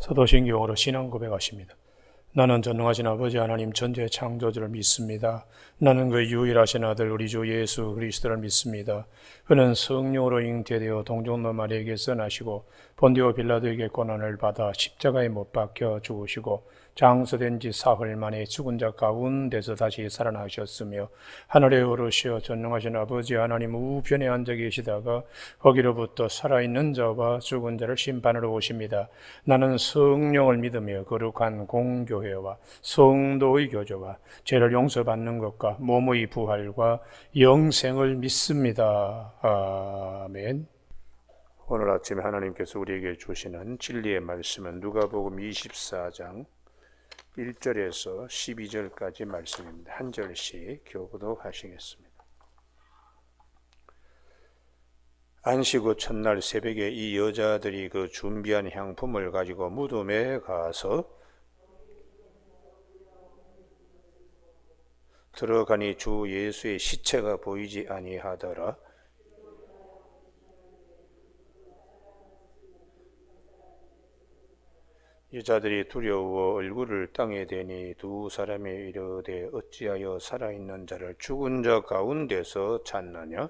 사도신경으로 신앙 고백하십니다. 나는 전능하신 아버지 하나님 전지의 창조주를 믿습니다. 나는 그 유일하신 아들 우리 주 예수 그리스도를 믿습니다. 그는 성령으로 잉태되어 동정녀 마리아에게서 나시고 본디오 빌라도에게 고난을 받아 십자가에 못 박혀 죽으시고 장사된 지 사흘 만에 죽은 자 가운데서 다시 살아나셨으며 하늘에 오르시어 전능하신 아버지 하나님 우편에 앉아 계시다가 거기로부터 살아있는 자와 죽은 자를 심판하러 오십니다. 나는 성령을 믿으며 거룩한 공교회와 성도의 교제와 죄를 용서받는 것과 몸의 부활과 영생을 믿습니다. 아멘. 오늘 아침에 하나님께서 우리에게 주시는 진리의 말씀은 누가복음 24장 1절에서 12절까지 말씀입니다. 한 절씩 교독하시겠습니다. 안식 후 첫날 새벽에 이 여자들이 그 준비한 향품을 가지고 무덤에 가서 들어가니 주 예수의 시체가 보이지 아니하더라. 여자들이 두려워 얼굴을 땅에 대니 두 사람이 이르되 어찌하여 살아있는 자를 죽은 자 가운데서 찾느냐?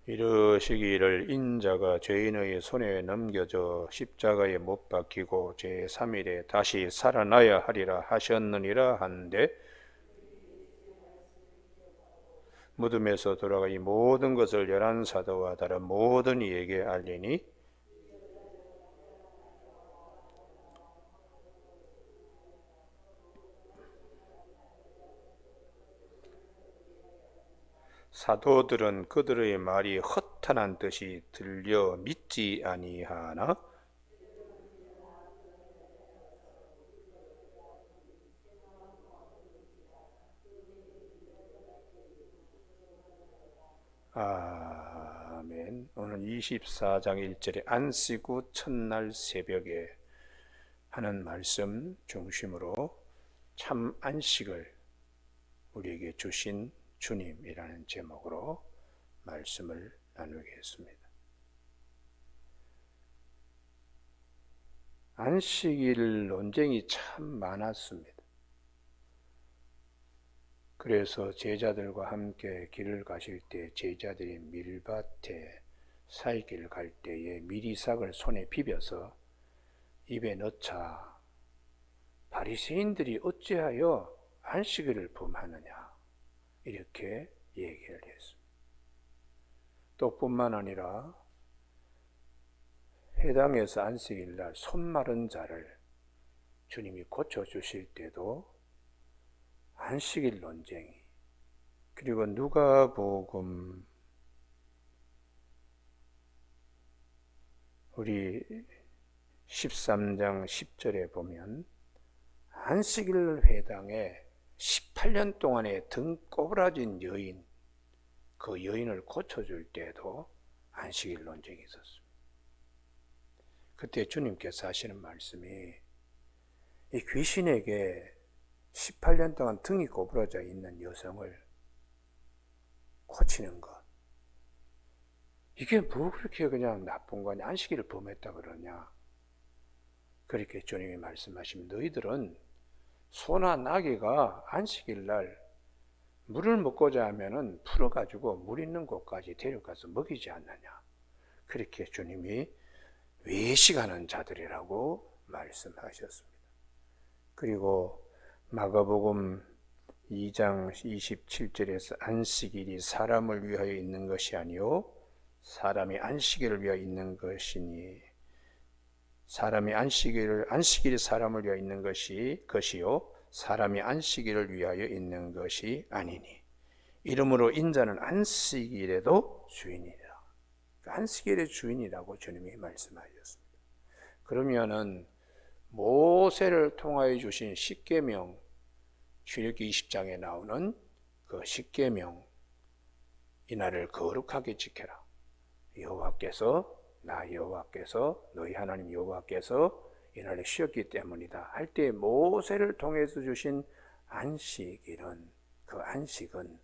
이르시기를 인자가 죄인의 손에 넘겨져 십자가에 못 박히고 제3일에 다시 살아나야 하리라 하셨느니라 한데 무덤에서 돌아가 이 모든 것을 11사도와 다른 모든 이에게 알리니 사도들은 그들의 말이 허탄한 듯이 들려 믿지 아니하나 아멘. 오늘 24장 1절에 안식 후 첫날 새벽에 하는 말씀 중심으로 참 안식을 우리에게 주신 주님이라는 제목으로 말씀을 나누겠습니다. 안식일 논쟁이 참 많았습니다. 그래서 제자들과 함께 길을 가실 때 제자들이 밀밭에 살길 갈 때에 미리삭을 손에 비벼서 입에 넣자 바리새인들이 어찌하여 안식일을 범하느냐 이렇게 얘기를 했습니다. 또 뿐만 아니라 회당에서 안식일날 손 마른 자를 주님이 고쳐주실 때도 안식일 논쟁이, 그리고 누가복음 우리 13장 10절에 보면 안식일 회당에 18년 동안에 등 꼬부라진 여인, 그 여인을 고쳐줄 때도 안식일 논쟁이 있었습니다. 그때 주님께서 하시는 말씀이 이 귀신에게 18년 동안 등이 꼬부러져 있는 여성을 고치는 것, 이게 뭐 그렇게 그냥 나쁜 거냐, 안식일을 범했다 그러냐. 그렇게 주님이 말씀하시면 너희들은 소나 나귀가 안식일 날 물을 먹고자 하면은 풀어가지고 물 있는 곳까지 데려가서 먹이지 않느냐. 그렇게 주님이 외식하는 자들이라고 말씀하셨습니다. 그리고 마가복음 2장 27절에서 안식일이 사람을 위하여 있는 것이 아니요 사람이 안식일을 위하여 있는 것이니 안식일이 사람을 위하여 있는 것이요 사람이 안식일을 위하여 있는 것이 아니니 이러므로 인자는 안식일에도 주인이라. 안식일의 주인이라고 주님이 말씀하셨습니다. 그러면은 모세를 통하여 주신 십계명, 출애굽기 20장에 나오는 그 십계명, 이날을 거룩하게 지켜라. 여호와께서 너희 하나님 여호와께서 이날에 쉬었기 때문이다 할 때 모세를 통해서 주신 안식일은, 그 안식은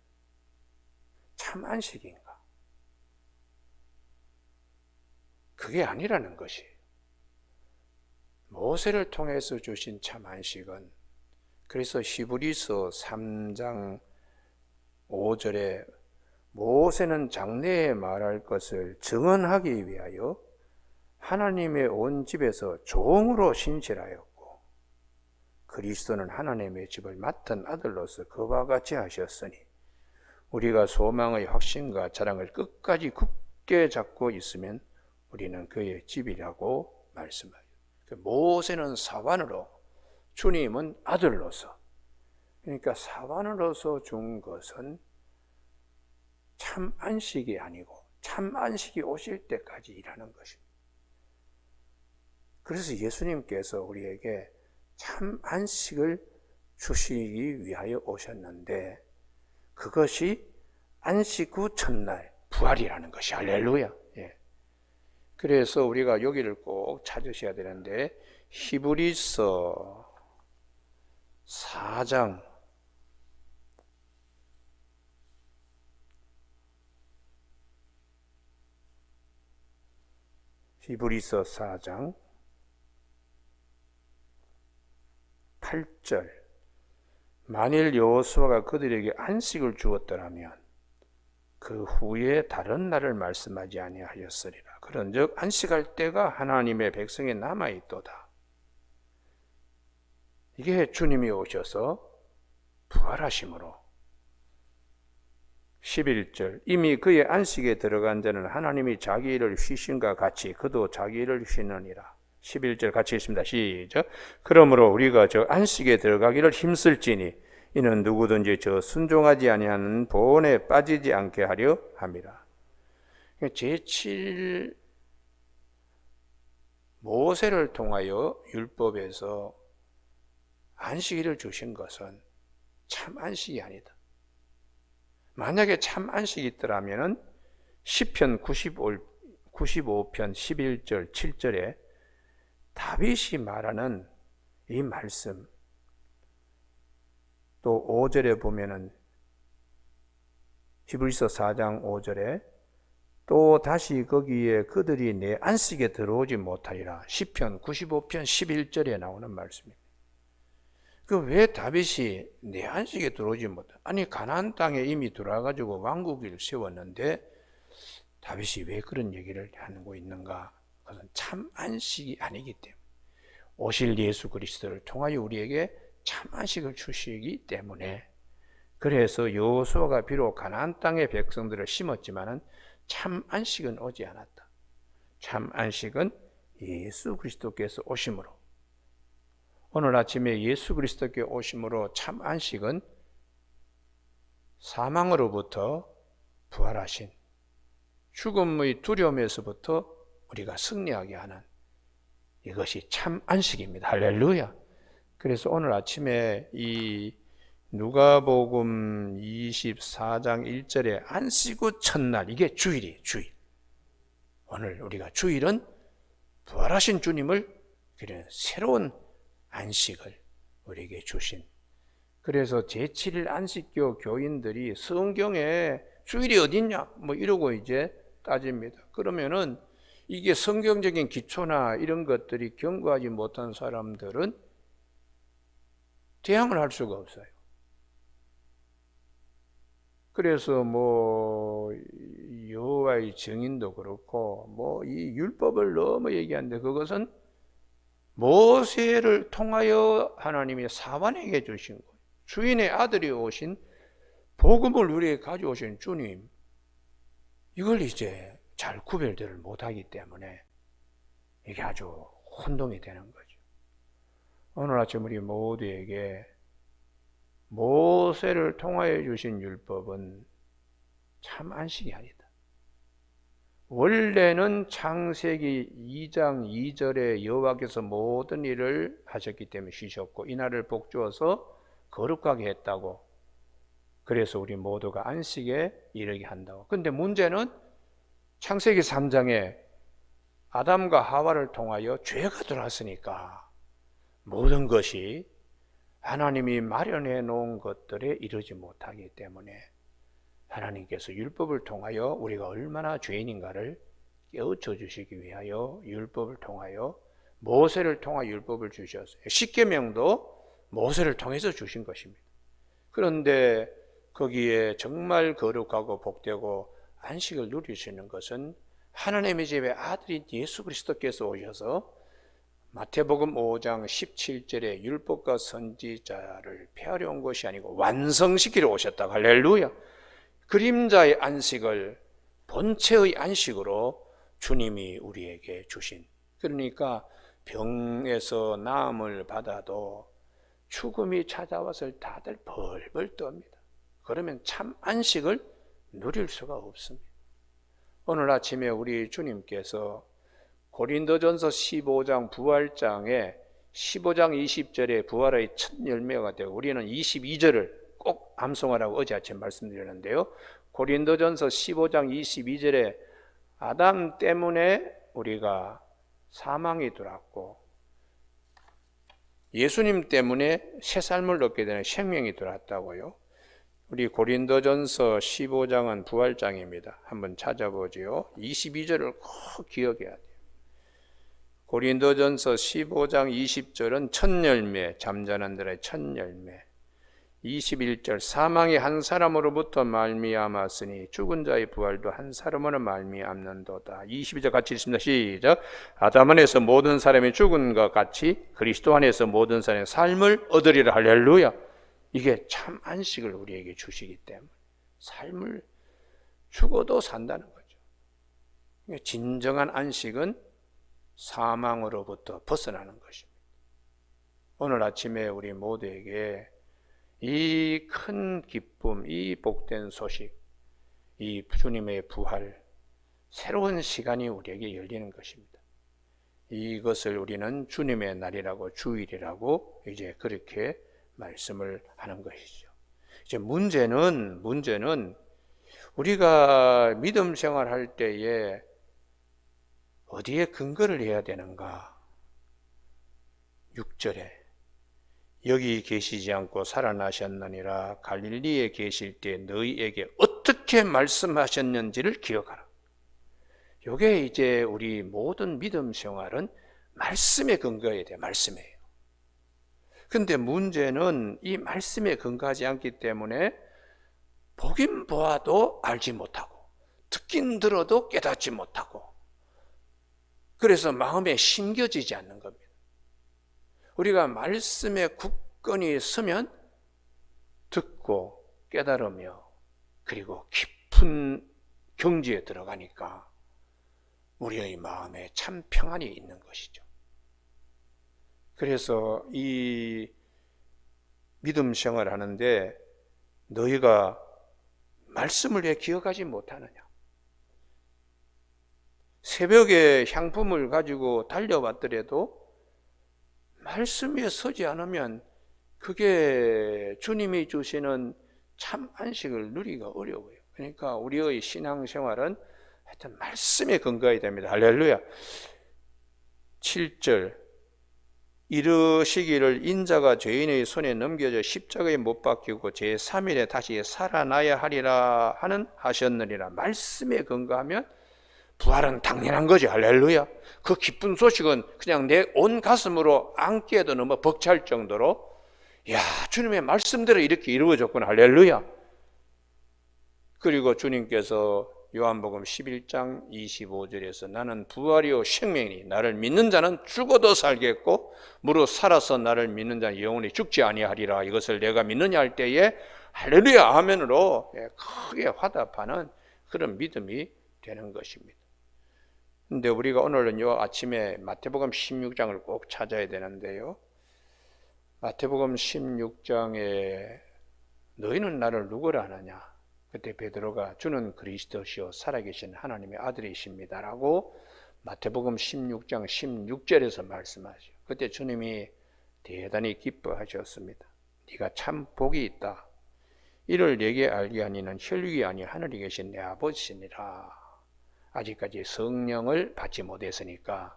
참 안식인가? 그게 아니라는 것이에요. 모세를 통해서 주신 참 안식은, 그래서 히브리서 3장 5절에 모세는 장래에 말할 것을 증언하기 위하여 하나님의 온 집에서 종으로 신실하였고 그리스도는 하나님의 집을 맡은 아들로서 그와 같이 하셨으니 우리가 소망의 확신과 자랑을 끝까지 굳게 잡고 있으면 우리는 그의 집이라고 말씀하여. 모세는 사환으로, 주님은 아들로서. 그러니까 사환으로서 준 것은 참 안식이 아니고 참 안식이 오실 때까지 일하는 것입니다. 그래서 예수님께서 우리에게 참 안식을 주시기 위하여 오셨는데 그것이 안식 후 첫날 부활이라는 것이 할렐루야. 예. 그래서 우리가 여기를 꼭 찾으셔야 되는데 히브리서 4장 8절 만일 여호수아가 그들에게 안식을 주었더라면 그 후에 다른 날을 말씀하지 아니하였으리라. 그런즉 안식할 때가 하나님의 백성에 남아있도다. 이게 주님이 오셔서 부활하심으로 11절 이미 그의 안식에 들어간 자는 하나님이 자기 일을 쉬신과 같이 그도 자기 일을 쉬느니라. 11절 같이 읽습니다. 시작. 그러므로 우리가 저 안식에 들어가기를 힘쓸지니 이는 누구든지 저 순종하지 아니하는 보온에 빠지지 않게 하려 함이라. 제7 모세를 통하여 율법에서 안식일을 주신 것은 참 안식이 아니다. 만약에 참 안식이 있더라면 시편 95편 11절 7절에 다윗이 말하는 이 말씀, 또 5절에 보면은 히브리서 4장 5절에 또 다시 거기에 그들이 내 안식에 들어오지 못하리라. 시편 95편 11절에 나오는 말씀입니다. 그 왜 다윗이 내 안식에 들어오지 못해? 아니 가나안 땅에 이미 들어와가지고 왕국을 세웠는데 다윗이 왜 그런 얘기를 하고 있는가? 그것은 참 안식이 아니기 때문에 오실 예수 그리스도를 통하여 우리에게 참 안식을 주시기 때문에 그래서 여호수아가 비록 가나안 땅의 백성들을 심었지만은 참 안식은 오지 않았다. 참 안식은 예수 그리스도께서 오심으로 오늘 아침에 예수 그리스도께 오심으로 참 안식은 사망으로부터 부활하신 죽음의 두려움에서부터 우리가 승리하게 하는 이것이 참 안식입니다. 할렐루야. 그래서 오늘 아침에 이 누가복음 24장 1절에 안식 후 첫날, 이게 주일이에요. 주일. 오늘 우리가 주일은 부활하신 주님을 그런 새로운 안식을 우리에게 주신. 그래서 제7일 안식교 교인들이 성경에 주일이 어딨냐 뭐 이러고 이제 따집니다. 그러면은 이게 성경적인 기초나 이런 것들이 경고하지 못한 사람들은 대항을 할 수가 없어요. 그래서 뭐 여호와의 증인도 그렇고 뭐 이 율법을 너무 얘기하는데 그것은 모세를 통하여 하나님이 사환에게 주신 거예요. 주인의 아들이 오신 복음을 우리에게 가져오신 주님, 이걸 이제 잘 구별들을 못하기 때문에 이게 아주 혼동이 되는 거죠. 오늘 아침 우리 모두에게 모세를 통하여 주신 율법은 참 안식이 아니다. 원래는 창세기 2장 2절에 여호와께서 모든 일을 하셨기 때문에 쉬셨고 이날을 복주어서 거룩하게 했다고. 그래서 우리 모두가 안식에 이르게 한다고. 근데 문제는 창세기 3장에 아담과 하와를 통하여 죄가 들어왔으니까 모든 것이 하나님이 마련해 놓은 것들에 이르지 못하기 때문에 하나님께서 율법을 통하여 우리가 얼마나 죄인인가를 깨우쳐 주시기 위하여 율법을 통하여 모세를 통하 율법을 주셨어요. 십계명도 모세를 통해서 주신 것입니다. 그런데 거기에 정말 거룩하고 복되고 안식을 누릴 수 있는 것은 하나님의 집에 아들인 예수 그리스도께서 오셔서 마태복음 5장 17절에 율법과 선지자를 폐하려 온 것이 아니고 완성시키러 오셨다. 할렐루야. 그림자의 안식을 본체의 안식으로 주님이 우리에게 주신, 그러니까 병에서 나음을 받아도 죽음이 찾아와서 다들 벌벌 떱니다. 그러면 참 안식을 누릴 수가 없습니다. 오늘 아침에 우리 주님께서 고린도전서 15장 부활장에 15장 20절에 부활의 첫 열매가 되고, 우리는 22절을 꼭 암송하라고 어제 아침 말씀드렸는데요. 고린도전서 15장 22절에 아담 때문에 우리가 사망이 들어왔고 예수님 때문에 새 삶을 얻게 되는 생명이 들어왔다고요. 우리 고린도전서 15장은 부활장입니다. 한번 찾아보지요. 22절을 꼭 기억해야 돼요. 고린도전서 15장 20절은 첫 열매, 잠자는 자의 첫 열매. 21절, 사망이 한 사람으로부터 말미암았으니 죽은 자의 부활도 한 사람으로 말미암는도다. 22절 같이 읽습니다. 시작. 아담 안에서 모든 사람이 죽은 것 같이 그리스도 안에서 모든 사람의 삶을 얻으리라. 할렐루야. 이게 참 안식을 우리에게 주시기 때문에 삶을 죽어도 산다는 거죠. 진정한 안식은 사망으로부터 벗어나는 것입니다. 오늘 아침에 우리 모두에게 이 큰 기쁨, 이 복된 소식, 이 주님의 부활, 새로운 시간이 우리에게 열리는 것입니다. 이것을 우리는 주님의 날이라고, 주일이라고 이제 그렇게 말씀을 하는 것이죠. 이제 문제는 우리가 믿음 생활할 때에 어디에 근거를 해야 되는가? 6절에 여기 계시지 않고 살아나셨느니라. 갈릴리에 계실 때 너희에게 어떻게 말씀하셨는지를 기억하라. 이게 이제 우리 모든 믿음 생활은 말씀에 근거해야 돼요. 말씀이에요. 근데 문제는 이 말씀에 근거하지 않기 때문에 보긴 보아도 알지 못하고 듣긴 들어도 깨닫지 못하고, 그래서 마음에 심겨지지 않는 겁니다. 우리가 말씀에 굳건히 서면 듣고 깨달으며 그리고 깊은 경지에 들어가니까 우리의 마음에 참 평안이 있는 것이죠. 그래서 이 믿음 생활을 하는데 너희가 말씀을 왜 기억하지 못하느냐? 새벽에 향품을 가지고 달려왔더라도 말씀에 서지 않으면 그게 주님이 주시는 참 안식을 누리기가 어려워요. 그러니까 우리의 신앙생활은 하여튼 말씀에 근거해야 됩니다. 할렐루야. 7절, 이르시기를 인자가 죄인의 손에 넘겨져 십자가에 못 박히고 제3일에 다시 살아나야 하리라 하셨느니라. 말씀에 근거하면 부활은 당연한 거죠. 할렐루야. 그 기쁜 소식은 그냥 내 온 가슴으로 안기에도 너무 벅찰 정도로, 야, 주님의 말씀대로 이렇게 이루어졌구나. 할렐루야. 그리고 주님께서 요한복음 11장 25절에서 나는 부활이요 생명이니 나를 믿는 자는 죽어도 살겠고 무릇 살아서 나를 믿는 자는 영원히 죽지 아니하리라. 이것을 내가 믿느냐 할 때에 할렐루야 아멘으로 크게 화답하는 그런 믿음이 되는 것입니다. 근데 우리가 오늘은 요 아침에 마태복음 16장을 꼭 찾아야 되는데요. 마태복음 16장에 너희는 나를 누구라 하느냐? 그때 베드로가 주는 그리스도시요 살아계신 하나님의 아들이십니다라고 마태복음 16장 16절에서 말씀하죠. 그때 주님이 대단히 기뻐하셨습니다. 네가 참 복이 있다. 이를 내게 알게 하니는 혈육이 아니 하늘에 계신 내 아버지시니라. 아직까지 성령을 받지 못했으니까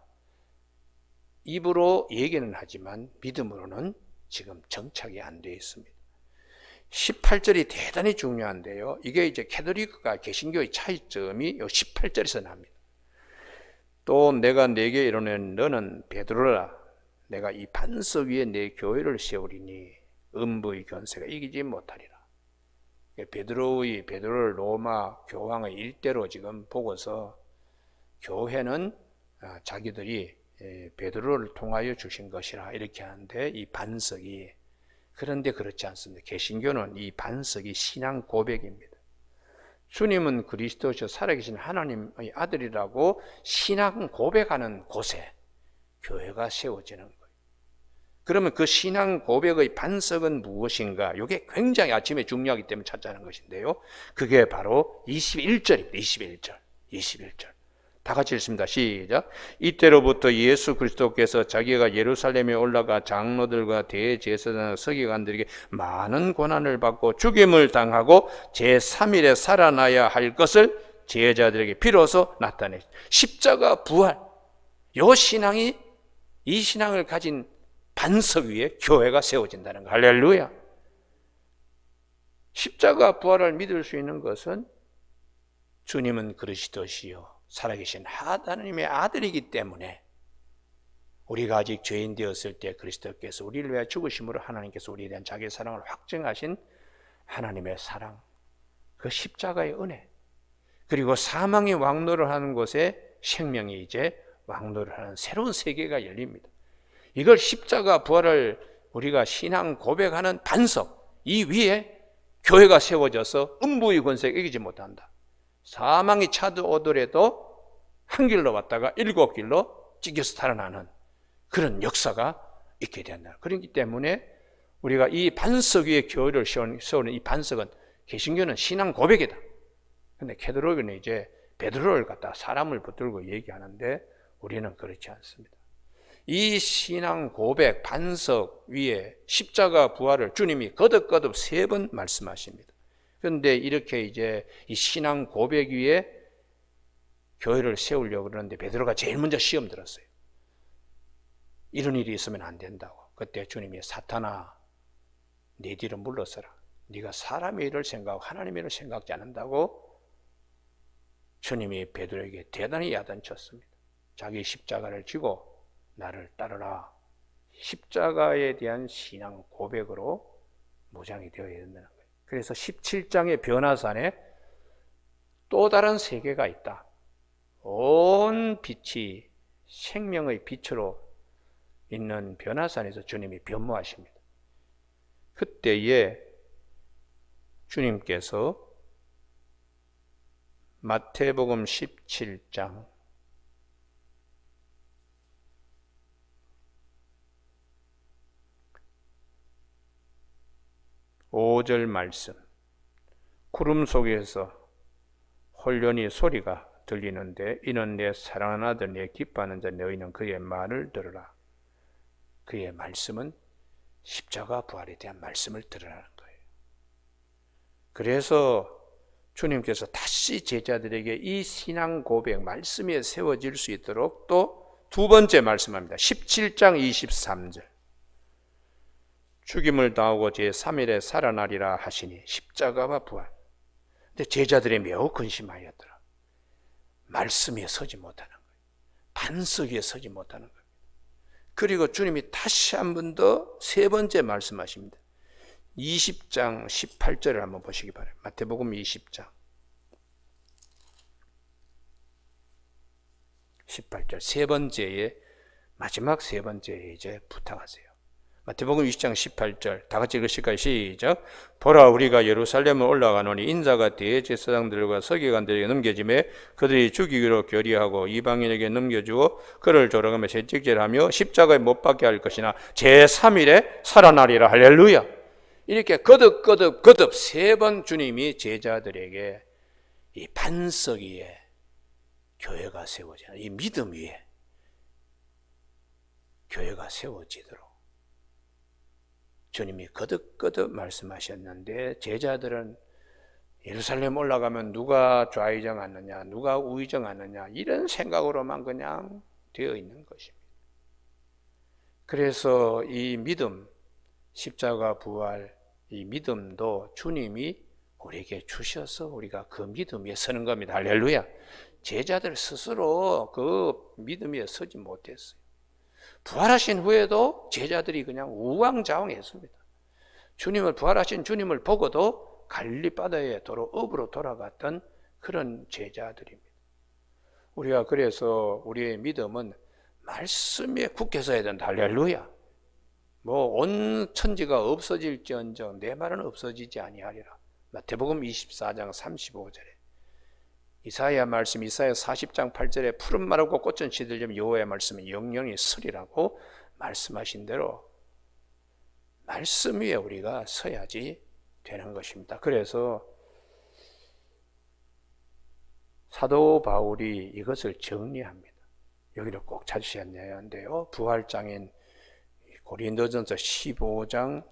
입으로 얘기는 하지만 믿음으로는 지금 정착이 안 되어 있습니다. 18절이 대단히 중요한데요. 이게 이제 캐톨릭과 개신교의 차이점이 이 18절에서 납니다. 또 내가 네게 이르는 너는 베드로라. 내가 이 반석 위에 내 교회를 세우리니 음부의 권세가 이기지 못하리라. 베드로를 로마 교황의 일대로 지금 보고서 교회는 자기들이 베드로를 통하여 주신 것이라 이렇게 하는데, 이 반석이, 그런데 그렇지 않습니다. 개신교는 이 반석이 신앙 고백입니다. 주님은 그리스도시요 살아계신 하나님의 아들이라고 신앙 고백하는 곳에 교회가 세워지는 거예요. 그러면 그 신앙 고백의 반석은 무엇인가? 이게 굉장히 아침에 중요하기 때문에 찾자는 것인데요. 그게 바로 21절입니다. 21절. 다 같이 읽습니다. 시작. 이때로부터 예수 그리스도께서 자기가 예루살렘에 올라가 장로들과 대제사장 서기관들에게 많은 고난을 받고 죽임을 당하고 제3일에 살아나야 할 것을 제자들에게 비로소 나타내. 십자가 부활. 이 신앙을 가진 반석 위에 교회가 세워진다는 거. 할렐루야. 십자가 부활을 믿을 수 있는 것은 주님은 그리스도시요 살아계신 하나님의 아들이기 때문에, 우리가 아직 죄인 되었을 때 그리스도께서 우리를 위하여 죽으심으로 하나님께서 우리에 대한 자기의 사랑을 확증하신 하나님의 사랑, 그 십자가의 은혜, 그리고 사망이 왕노를 하는 곳에 생명이 이제 왕노를 하는 새로운 세계가 열립니다. 이걸 십자가 부활을 우리가 신앙 고백하는 반석, 이 위에 교회가 세워져서 음부의 권세가 이기지 못한다. 사망이 찾아오더라도 한 길로 왔다가 7길로 찢겨서 살아나는 그런 역사가 있게 된다. 그렇기 때문에 우리가 이 반석 위에 교회를 세우는 이 반석은, 개신교는 신앙 고백이다. 근데 캐톨릭은 이제 베드로를 갖다 사람을 붙들고 얘기하는데, 우리는 그렇지 않습니다. 이 신앙 고백 반석 위에 십자가 부활을 주님이 거듭거듭 3번 말씀하십니다. 그런데 이렇게 이제 이 신앙 고백 위에 교회를 세우려고 그러는데 베드로가 제일 먼저 시험 들었어요. 이런 일이 있으면 안 된다고. 그때 주님이 사탄아, 네 뒤로 물러서라. 네가 사람의 일을 생각하고 하나님의 일을 생각지 않는다고 주님이 베드로에게 대단히 야단쳤습니다. 자기 십자가를 지고 나를 따르라. 십자가에 대한 신앙 고백으로 무장이 되어야 된다는 거예요. 그래서 17장의 변화산에 또 다른 세계가 있다. 온 빛이 생명의 빛으로 있는 변화산에서 주님이 변모하십니다. 그때에 주님께서 마태복음 17장 5절 말씀, 구름 속에서 홀련히 소리가 들리는데 이는 내 사랑하는 아들, 내 기뻐하는 자, 너희는 그의 말을 들으라. 그의 말씀은 십자가 부활에 대한 말씀을 들으라는 거예요. 그래서 주님께서 다시 제자들에게 이 신앙 고백 말씀에 세워질 수 있도록 또 두 번째 말씀합니다. 17장 23절. 죽임을 당하고 제3일에 살아나리라 하시니, 십자가와 부활. 근데 제자들이 매우 근심하였더라. 말씀 위에 서지 못하는 거예요. 반석 위에 서지 못하는 거예요. 그리고 주님이 다시 한 번 더 3번째 말씀하십니다. 20장 18절을 한번 보시기 바랍니다. 마태복음 20장 18절, 마지막 3번째에 이제 부탁하세요. 마태복음 20장 18절 다 같이 읽으실까요? 시작. 보라, 우리가 예루살렘을 올라가노니 인자가 대제사장들과 서기관들에게 넘겨짐에 그들이 죽이기로 결의하고 이방인에게 넘겨주고 그를 조롱하며 채찍질하며 십자가에 못 박게 할 것이나 제3일에 살아나리라. 할렐루야. 이렇게 거듭 3번 주님이 제자들에게 이 반석 위에 교회가 세워지는, 이 믿음 위에 교회가 세워지도록 주님이 거듭 말씀하셨는데, 제자들은 예루살렘 올라가면 누가 좌의정 하느냐, 누가 우의정 하느냐, 이런 생각으로만 그냥 되어 있는 것입니다. 그래서 이 믿음, 십자가 부활, 이 믿음도 주님이 우리에게 주셔서 우리가 그 믿음 위에 서는 겁니다. 할렐루야. 제자들 스스로 그 믿음 위에 서지 못했어요. 부활하신 후에도 제자들이 그냥 우왕좌왕했습니다. 부활하신 주님을 보고도 갈릴리 바다에 도로 업으로 돌아갔던 그런 제자들입니다. 우리가 그래서 우리의 믿음은 말씀에 굳게 서야 된다. 할렐루야. 온 천지가 없어질지언정 내 말은 없어지지 아니하리라. 마태복음 24장 35절에 이사야 말씀 이사야 40장 8절에 푸른 마르고 꽃은 시들려면 여호와의 말씀은 영영이 서리라고 말씀하신 대로 말씀 위에 우리가 서야지 되는 것입니다. 그래서 사도 바울이 이것을 정리합니다. 여기를 꼭 찾으셔야 하는데요. 부활장인 고린도전서 15장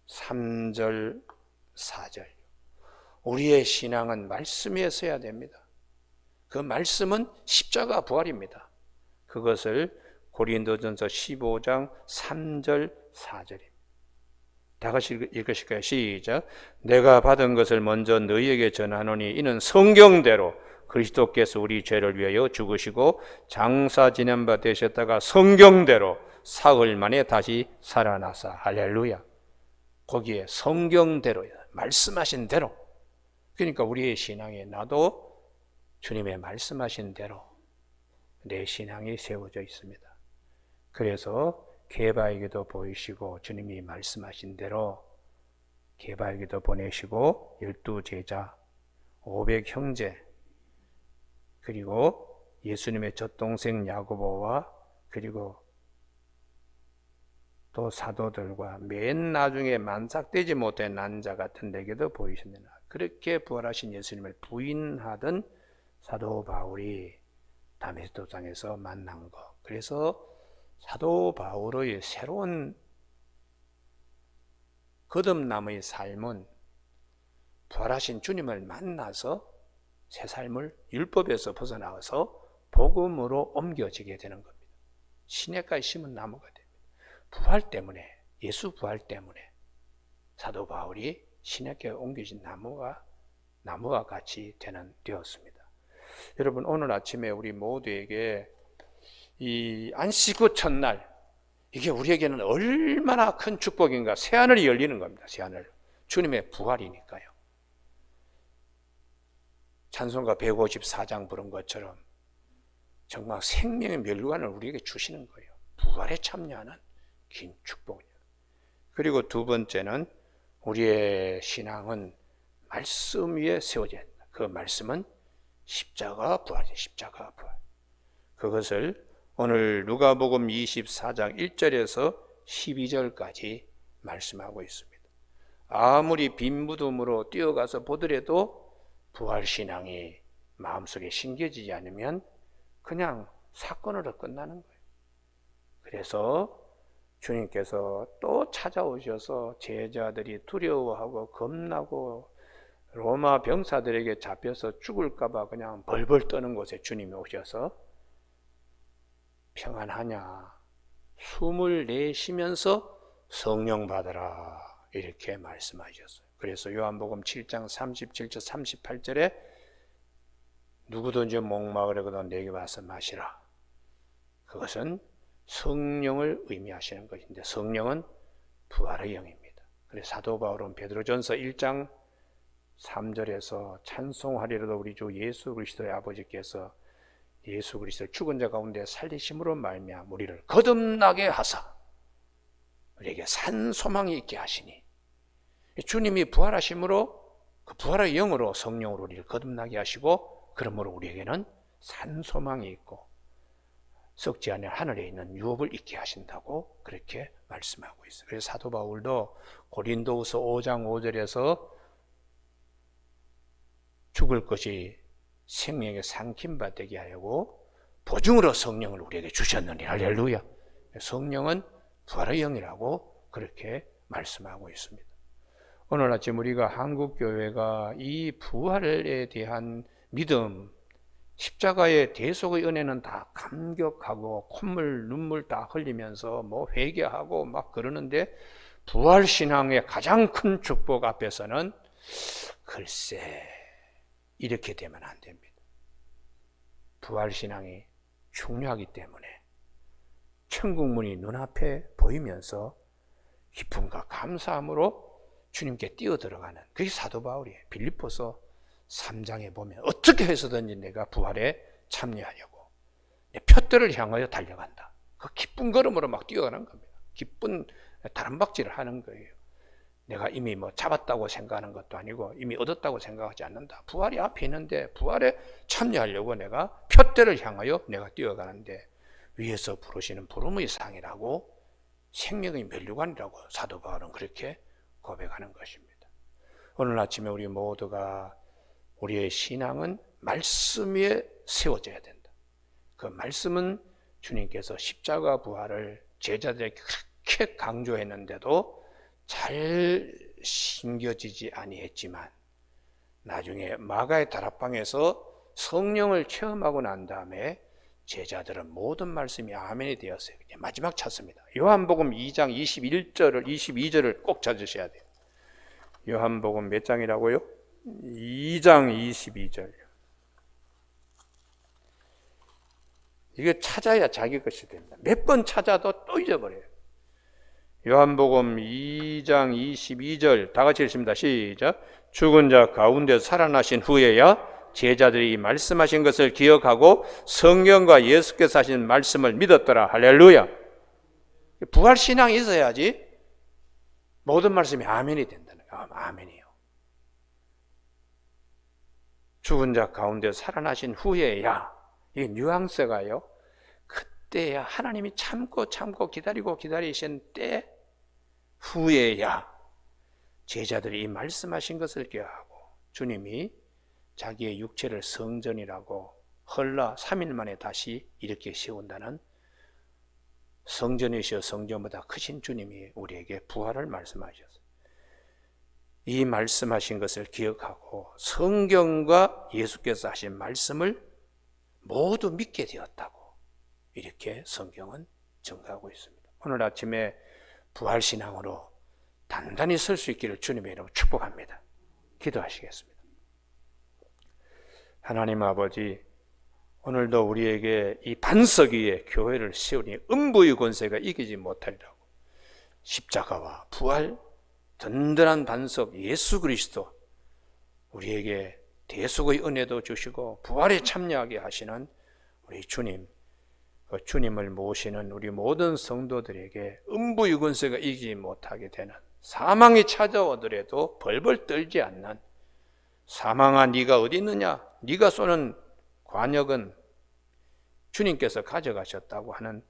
3절 4절 우리의 신앙은 말씀에 서야 됩니다. 그 말씀은 십자가 부활입니다. 그것을 고린도전서 15장 3절 4절입니다. 다 같이 읽으실까요? 시작. 내가 받은 것을 먼저 너희에게 전하노니 이는 성경대로 그리스도께서 우리 죄를 위하여 죽으시고 장사 지낸 바 되셨다가 성경대로 사흘 만에 다시 살아나사. 할렐루야. 거기에 성경대로야. 말씀하신 대로. 그러니까 우리의 신앙에 나도 주님의 말씀하신 대로 내 신앙이 세워져 있습니다. 그래서 게바에게도 보이시고 주님이 말씀하신 대로 게바에게도 보내시고 12제자 500형제 그리고 예수님의 젖동생 야고보와 그리고 또 사도들과 맨 나중에 만삭되지 못한 난자 같은 데게도 보이셨느냐. 그렇게 부활하신 예수님을 부인하던 사도 바울이 다메섹 도상에서 만난 것. 그래서 사도 바울의 새로운 거듭남의 삶은 부활하신 주님을 만나서 새 삶을 율법에서 벗어나와서 복음으로 옮겨지게 되는 겁니다. 시냇가에 심은 나무가 됩니다. 부활 때문에, 예수 부활 때문에 사도 바울이 시냇가에 옮겨진 나무와 같이 되었습니다. 여러분, 오늘 아침에 우리 모두에게 이 안식 후 첫날, 이게 우리에게는 얼마나 큰 축복인가. 새하늘이 열리는 겁니다. 새하늘. 주님의 부활이니까요. 찬송가 154장 부른 것처럼 정말 생명의 멸관을 우리에게 주시는 거예요. 부활에 참여하는 긴 축복이에요. 그리고 두 번째는 우리의 신앙은 말씀 위에 세워져야 합니다. 그 말씀은 십자가 부활이에요. 십자가 부활. 그것을 오늘 누가복음 24장 1절에서 12절까지 말씀하고 있습니다. 아무리 빈 무덤으로 뛰어가서 보더라도 부활신앙이 마음속에 심겨지지 않으면 그냥 사건으로 끝나는 거예요. 그래서 주님께서 또 찾아오셔서 제자들이 두려워하고 겁나고 로마 병사들에게 잡혀서 죽을까 봐 그냥 벌벌 떠는 곳에 주님이 오셔서 평안하냐, 숨을 내쉬면서 성령 받으라 이렇게 말씀하셨어요. 그래서 요한복음 7장 37절 38절에 누구든지 목마르거든 내게 와서 마시라. 그것은 성령을 의미하시는 것인데 성령은 부활의 영입니다. 그래서 사도 바울은 베드로전서 1장 3절에서 찬송하리로다 우리 주 예수 그리스도의 아버지께서 예수 그리스도를 죽은 자 가운데 살리심으로 말미암아 우리를 거듭나게 하사 우리에게 산 소망이 있게 하시니 주님이 부활하심으로 그 부활의 영으로 성령으로 우리를 거듭나게 하시고 그러므로 우리에게는 산 소망이 있고 썩지 않을 하늘에 있는 유업을 있게 하신다고 그렇게 말씀하고 있어요. 그래서 사도 바울도 고린도후서 5장 5절에서 죽을 것이 생명에 삼킴바 되게 하려고 보증으로 성령을 우리에게 주셨느니 할렐루야. 성령은 부활의 영이라고 그렇게 말씀하고 있습니다. 오늘 아침 우리가 한국교회가 이 부활에 대한 믿음, 십자가의 대속의 은혜는 다 감격하고 콧물 눈물 다 흘리면서 뭐 회개하고 막 그러는데 부활신앙의 가장 큰 축복 앞에서는 글쎄 이렇게 되면 안 됩니다. 부활신앙이 중요하기 때문에 천국문이 눈앞에 보이면서 기쁨과 감사함으로 주님께 뛰어들어가는 그게 사도 바울이에요. 빌립보서 3장에 보면 어떻게 해서든지 내가 부활에 참여하려고 내 푯대를 향하여 달려간다. 그 기쁜 걸음으로 막 뛰어가는 겁니다. 기쁜 다람박질을 하는 거예요. 내가 이미 뭐 잡았다고 생각하는 것도 아니고 이미 얻었다고 생각하지 않는다. 부활이 앞에 있는데 부활에 참여하려고 내가 푯대를 향하여 내가 뛰어가는데 위에서 부르시는 부름의 상이라고 생명의 면류관이라고 사도 바울은 그렇게 고백하는 것입니다. 오늘 아침에 우리 모두가 우리의 신앙은 말씀 위에 세워져야 된다. 그 말씀은 주님께서 십자가 부활을 제자들에게 그렇게 강조했는데도 잘 신겨지지 아니했지만 나중에 마가의 다락방에서 성령을 체험하고 난 다음에 제자들은 모든 말씀이 아멘이 되었어요. 이제 마지막 찾습니다. 요한복음 2장 21절을 22절을 꼭 찾으셔야 돼요. 요한복음 몇 장이라고요? 2장 22절. 이게 찾아야 자기 것이 됩니다. 몇 번 찾아도 또 잊어버려요. 요한복음 2장 22절 다 같이 읽습니다. 시작. 죽은 자 가운데 살아나신 후에야 제자들이 말씀하신 것을 기억하고 성경과 예수께서 하신 말씀을 믿었더라. 할렐루야. 부활신앙이 있어야지 모든 말씀이 아멘이 된다는 거예요. 아멘이요. 죽은 자 가운데 살아나신 후에야, 이 뉘앙스가요, 그때야 하나님이 참고 기다리고 기다리신 때 후에야 제자들이 이 말씀하신 것을 기억하고 주님이 자기의 육체를 성전이라고 헐라 3일 만에 다시 이렇게 세운다는 성전이시여 성전보다 크신 주님이 우리에게 부활을 말씀하셨어요. 이 말씀하신 것을 기억하고 성경과 예수께서 하신 말씀을 모두 믿게 되었다고 이렇게 성경은 증거하고 있습니다. 오늘 아침에 부활신앙으로 단단히 설 수 있기를 주님의 이름으로 축복합니다. 기도하시겠습니다. 하나님 아버지, 오늘도 우리에게 이 반석 위에 교회를 세우니 음부의 권세가 이기지 못하리라고 십자가와 부활, 든든한 반석 예수 그리스도 우리에게 대속의 은혜도 주시고 부활에 참여하게 하시는 우리 주님, 그 주님을 모시는 우리 모든 성도들에게 음부의 권세가 이기지 못하게 되는, 사망이 찾아오더라도 벌벌 떨지 않는, 사망아 네가 어디 있느냐, 네가 쏘는 관역은 주님께서 가져가셨다고 하는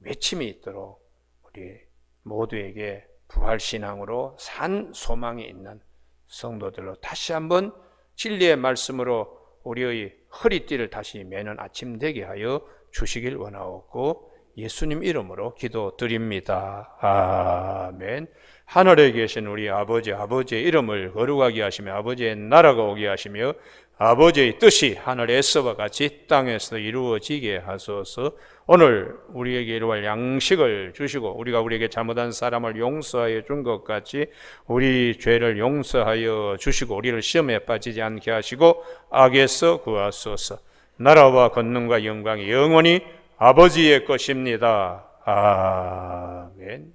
외침이 있도록 우리 모두에게 부활신앙으로 산 소망이 있는 성도들로 다시 한번 진리의 말씀으로 우리의 허리띠를 다시 매는 아침 되게 하여 주시길 원하옵고 예수님 이름으로 기도드립니다. 아멘. 하늘에 계신 우리 아버지, 아버지의 이름을 거룩하게 하시며 아버지의 나라가 오게 하시며 아버지의 뜻이 하늘에서와 같이 땅에서 이루어지게 하소서. 오늘 우리에게 이루어갈 양식을 주시고 우리가 우리에게 잘못한 사람을 용서하여 준 것 같이 우리 죄를 용서하여 주시고 우리를 시험에 빠지지 않게 하시고 악에서 구하소서. 나라와 권능과 영광이 영원히 아버지의 것입니다. 아멘.